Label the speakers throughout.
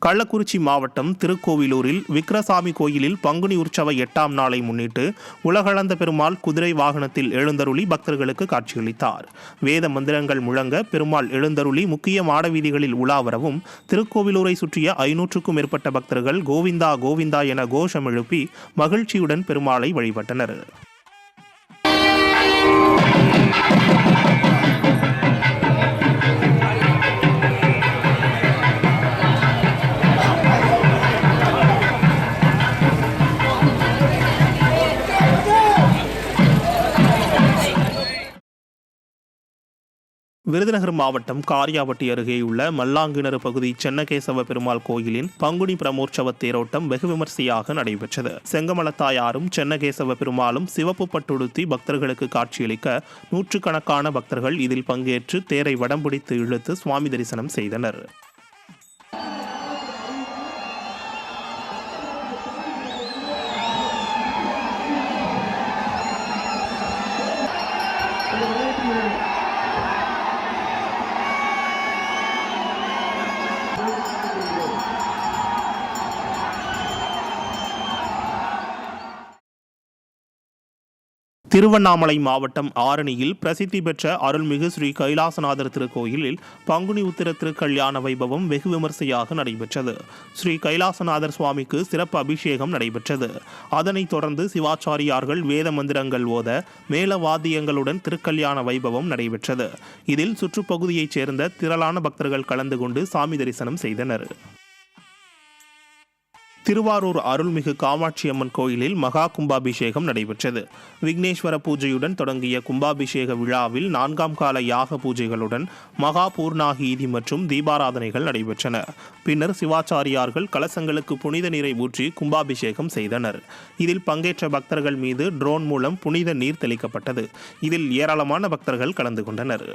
Speaker 1: கள்ளக்குறிச்சி மாவட்டம் திருக்கோவிலூரில் விக்கிரசாமி கோயிலில் பங்குனி உற்சவ 8ஆம் நாளை முன்னிட்டு உலகளந்த பெருமாள் குதிரை வாகனத்தில் எழுந்தருளி பக்தர்களுக்கு காட்சியளித்தார். வேத மந்திரங்கள் முழங்க பெருமாள் எழுந்தருளி முக்கிய மாடவீதிகளில் உலாவரவும் திருக்கோவிலூரை சுற்றிய 500க்கும் மேற்பட்ட பக்தர்கள் கோவிந்தா கோவிந்தா என கோஷம் எழுப்பி மகிழ்ச்சியுடன் பெருமாளை வழிபட்டனர். விருதுநகர் மாவட்டம் காரியாபட்டி அருகேயுள்ள மல்லாங்கிணறு பகுதி சென்னகேசவ பெருமாள் கோயிலின் பங்குனி பிரமோற்சவ தேரோட்டம் வெகு விமர்சையாக நடைபெற்றது. செங்கமலத்தாயாரும் சென்னகேசவ பெருமாளும் சிவப்பு பட்டுடுத்தி பக்தர்களுக்கு காட்சியளிக்க நூற்றுக்கணக்கான பக்தர்கள் இதில் பங்கேற்று தேரை வடம் பிடித்து இழுத்து சுவாமி தரிசனம் செய்தனர். திருவண்ணாமலை மாவட்டம் ஆரணியில் பிரசித்தி பெற்ற அருள்மிகு ஸ்ரீ கைலாசநாதர் திருக்கோயிலில் பங்குனி உத்திர திருக்கல்யாண வைபவம் வெகு விமர்சையாக நடைபெற்றது. ஸ்ரீ கைலாசநாதர் சுவாமிக்கு சிறப்பு அபிஷேகம் நடைபெற்றது. அதனைத் தொடர்ந்து சிவாச்சாரியார்கள் வேத மந்திரங்கள் ஓத மேளவாத்தியங்களுடன் திருக்கல்யாண வைபவம் நடைபெற்றது. இதில் சுற்றுப்பகுதியைச் சேர்ந்த திரளான பக்தர்கள் கலந்து கொண்டு சாமி தரிசனம் செய்தனர். திருவாரூர் அருள்மிகு காமாட்சி அம்மன் கோயிலில் மகா கும்பாபிஷேகம் நடைபெற்றது. விக்னேஸ்வர பூஜையுடன் தொடங்கிய கும்பாபிஷேக விழாவில் 4ஆம் கால யாக பூஜைகளுடன் மகா பூர்ணாகீதி மற்றும் தீபாராதனைகள் நடைபெற்றன. பின்னர் சிவாச்சாரியார்கள் கலசங்களுக்கு புனித நீரை ஊற்றி கும்பாபிஷேகம் செய்தனர். இதில் பங்கேற்ற பக்தர்கள் மீது ட்ரோன் மூலம் புனித நீர் தெளிக்கப்பட்டது. இதில் ஏராளமான பக்தர்கள் கலந்து கொண்டனர்.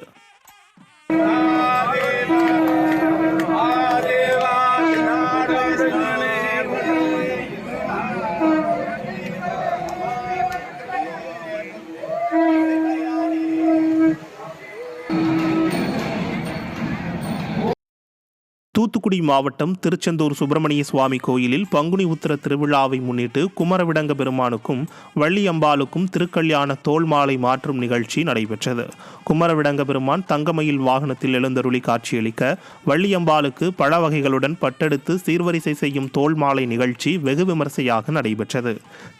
Speaker 1: தூத்துக்குடி மாவட்டம் திருச்செந்தூர் சுப்பிரமணிய சுவாமி கோயிலில் பங்குனி உத்திர திருவிழாவை முன்னிட்டு குமரவிடங்க பெருமானுக்கும் வள்ளியம்பாளுக்கும் திருக்கல்யாண தோல்மாலை மாற்றும் நிகழ்ச்சி நடைபெற்றது. குமரவிடங்க பெருமான் தங்கமயில் வாகனத்தில் எழுந்தருளி காட்சியளிக்க வள்ளியம்பாளுக்கு பழ வகைகளுடன் பட்டெடுத்து சீர்வரிசை செய்யும் தோல்மாலை நிகழ்ச்சி வெகு விமர்சையாக நடைபெற்றது.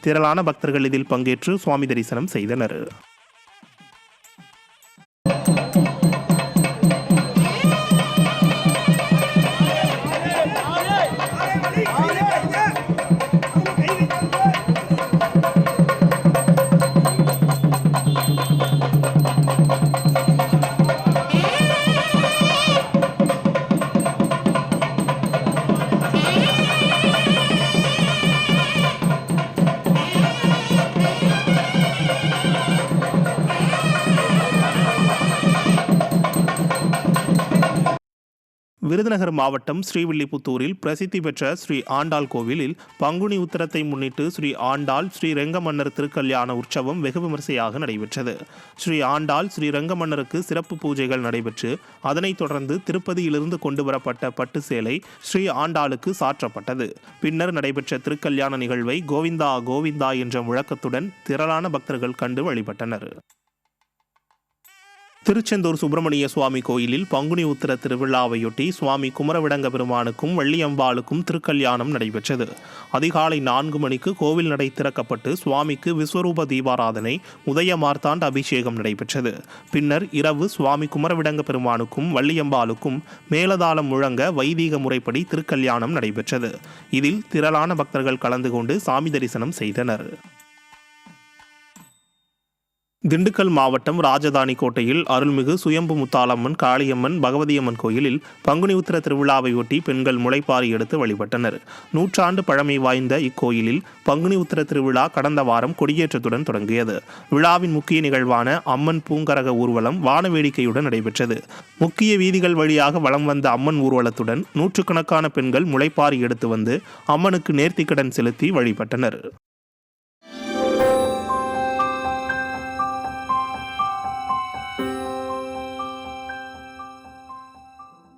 Speaker 1: திரளான பக்தர்கள் இதில் பங்கேற்று சுவாமி தரிசனம் செய்தனர். விருதுநகர் மாவட்டம் ஸ்ரீவில்லிபுத்தூரில் பிரசித்தி பெற்ற ஸ்ரீ ஆண்டாள் கோவிலில் பங்குனி உத்திரத்தை முன்னிட்டு ஸ்ரீ ஆண்டாள் ஸ்ரீ ரெங்கமன்னர் திருக்கல்யாண உற்சவம் வெகு விமர்சையாக நடைபெற்றது. ஸ்ரீ ஆண்டாள் ஸ்ரீ ரெங்கமன்னருக்கு சிறப்பு பூஜைகள் நடைபெற்று அதனைத் தொடர்ந்து திருப்பதியிலிருந்து கொண்டு வரப்பட்ட பட்டு சேலை ஸ்ரீ ஆண்டாளுக்கு சாற்றப்பட்டது. பின்னர் நடைபெற்ற திருக்கல்யாண நிகழ்வை கோவிந்தா கோவிந்தா என்ற முழக்கத்துடன் திரளான பக்தர்கள் கண்டு வழிபட்டனர். திருச்செந்தூர் சுப்பிரமணிய சுவாமி கோயிலில் பங்குனி உத்திர திருவிழாவையொட்டி சுவாமி குமரவிடங்க பெருமானுக்கும் வள்ளியம்பாளுக்கும் திருக்கல்யாணம் நடைபெற்றது. அதிகாலை 4 மணிக்கு கோவில் நடை திறக்கப்பட்டு சுவாமிக்கு விஸ்வரூப தீபாராதனை உதய மார்த்தாண்ட அபிஷேகம் நடைபெற்றது. பின்னர் இரவு சுவாமி குமரவிடங்க பெருமானுக்கும் வள்ளியம்பாளுக்கும் மேலதாளம் முழங்க வைதீக முறைப்படி திருக்கல்யாணம் நடைபெற்றது. இதில் திரளான பக்தர்கள் கலந்து கொண்டு சாமி தரிசனம் செய்தனர். திண்டுக்கல் மாவட்டம் ராஜதானி கோட்டையில் அருள்மிகு சுயம்பு முத்தாலம்மன் காளியம்மன் பகவதியம்மன் கோயிலில் பங்குனி உத்திர திருவிழாவையொட்டி பெண்கள் முளைப்பாரி எடுத்து வழிபட்டனர். 100 ஆண்டு பழமை வாய்ந்த இக்கோயிலில் பங்குனி உத்திர திருவிழா கடந்த வாரம் கொடியேற்றத்துடன் தொடங்கியது. விழாவின் முக்கிய நிகழ்வான அம்மன் பூங்கரக ஊர்வலம் வானவேடிக்கையுடன் நடைபெற்றது. முக்கிய வீதிகள் வழியாக வலம் வந்த அம்மன் ஊர்வலத்துடன் நூற்றுக்கணக்கான பெண்கள் முளைப்பாரி எடுத்து வந்து அம்மனுக்கு நேர்த்திக்கடன் செலுத்தி வழிபட்டனர்.